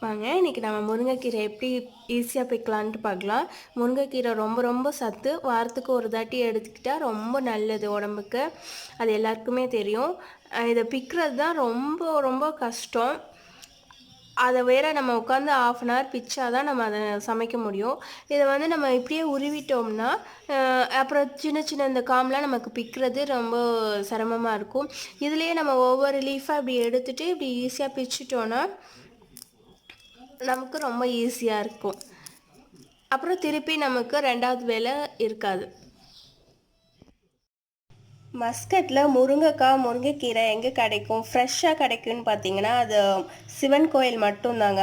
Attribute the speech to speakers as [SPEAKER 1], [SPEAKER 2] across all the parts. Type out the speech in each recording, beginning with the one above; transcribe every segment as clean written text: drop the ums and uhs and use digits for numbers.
[SPEAKER 1] வாங்க இன்றைக்கி நம்ம முருங்கைக்கீரை எப்படி ஈஸியாக பிக்கலான்ட்டு பார்க்கலாம். முருங்கைக்கீரை ரொம்ப ரொம்ப சத்து. வாரத்துக்கு ஒரு தாட்டி எடுத்துக்கிட்டால் ரொம்ப நல்லது உடம்புக்கு. அது எல்லாருக்குமே தெரியும். இதை பிக்கிறது தான் ரொம்ப ரொம்ப கஷ்டம். அதை வேற நம்ம உட்காந்து ½ அன் ஹவர் பிச்சா தான் நம்ம அதை சமைக்க முடியும். இதை வந்து நம்ம இப்படியே உருவிட்டோம்னா அப்புறம் சின்ன சின்ன இந்த காம்பெலாம் நமக்கு பிக்கிறது ரொம்ப சிரமமாக இருக்கும். இதுலேயே நம்ம ஒவ்வொரு லீஃபாக இப்படி எடுத்துகிட்டு இப்படி ஈஸியாக பிச்சிட்டோன்னா நமக்கு ரொம்ப ஈஸியாக இருக்கும். அப்புறம் திருப்பி நமக்கு 2வது வேலை இருக்காது. மஸ்கட்டில் முருங்கைக்காய், முருங்கைக்கீரை எங்கே கிடைக்கும், ஃப்ரெஷ்ஷாக கிடைக்கும்னு பார்த்தீங்கன்னா அது சிவன் கோயில் மட்டும்தாங்க.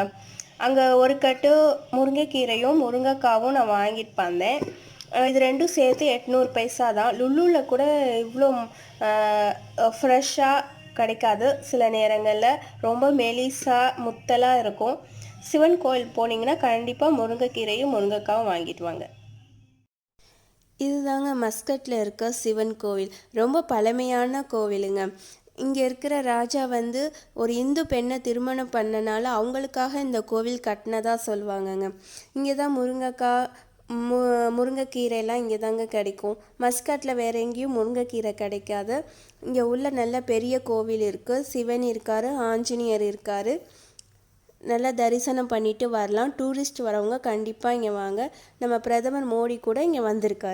[SPEAKER 1] அங்கே ஒரு கட்டு முருங்கைக்கீரையும் முருங்கைக்காவும் நான் வாங்கிட்டு வந்தேன். இது ரெண்டும் சேர்த்து 800 பைசா தான். லுல்லுவில் கூட இவ்வளோ ஃப்ரெஷ்ஷாக கிடைக்காது. சில நேரங்களில் ரொம்ப மெலிசாக முத்தலாக இருக்கும். சிவன் கோயில் போனீங்கன்னா கண்டிப்பாக முருங்கைக்கீரையும் முருங்கைக்காவும் வாங்கிட்டு வாங்க. இதுதாங்க மஸ்கட்டில் இருக்க சிவன் கோவில். ரொம்ப பழமையான கோவிலுங்க. இங்கே இருக்கிற ராஜா வந்து ஒரு இந்து பெண்ணை திருமணம் பண்ணனால அவங்களுக்காக இந்த கோவில் கட்டினதாக சொல்லுவாங்கங்க. இங்கே தான் முருங்கைக்காய், முருங்கைக்கீரைலாம் இங்கே தாங்க கிடைக்கும். மஸ்கட்டில் வேறு எங்கேயும் முருங்கைக்கீரை கிடைக்காது. இங்கே உள்ள நல்ல பெரிய கோவில் இருக்குது. சிவன் இருக்கார், ஆஞ்சநேயர் இருக்கார். நல்லா தரிசனம் பண்ணிட்டு வரலாம். டூரிஸ்ட் வரவங்க கண்டிப்பாக இங்கே வாங்க. நம்ம பிரதமர் மோடி கூட இங்கே வந்திருக்காரு.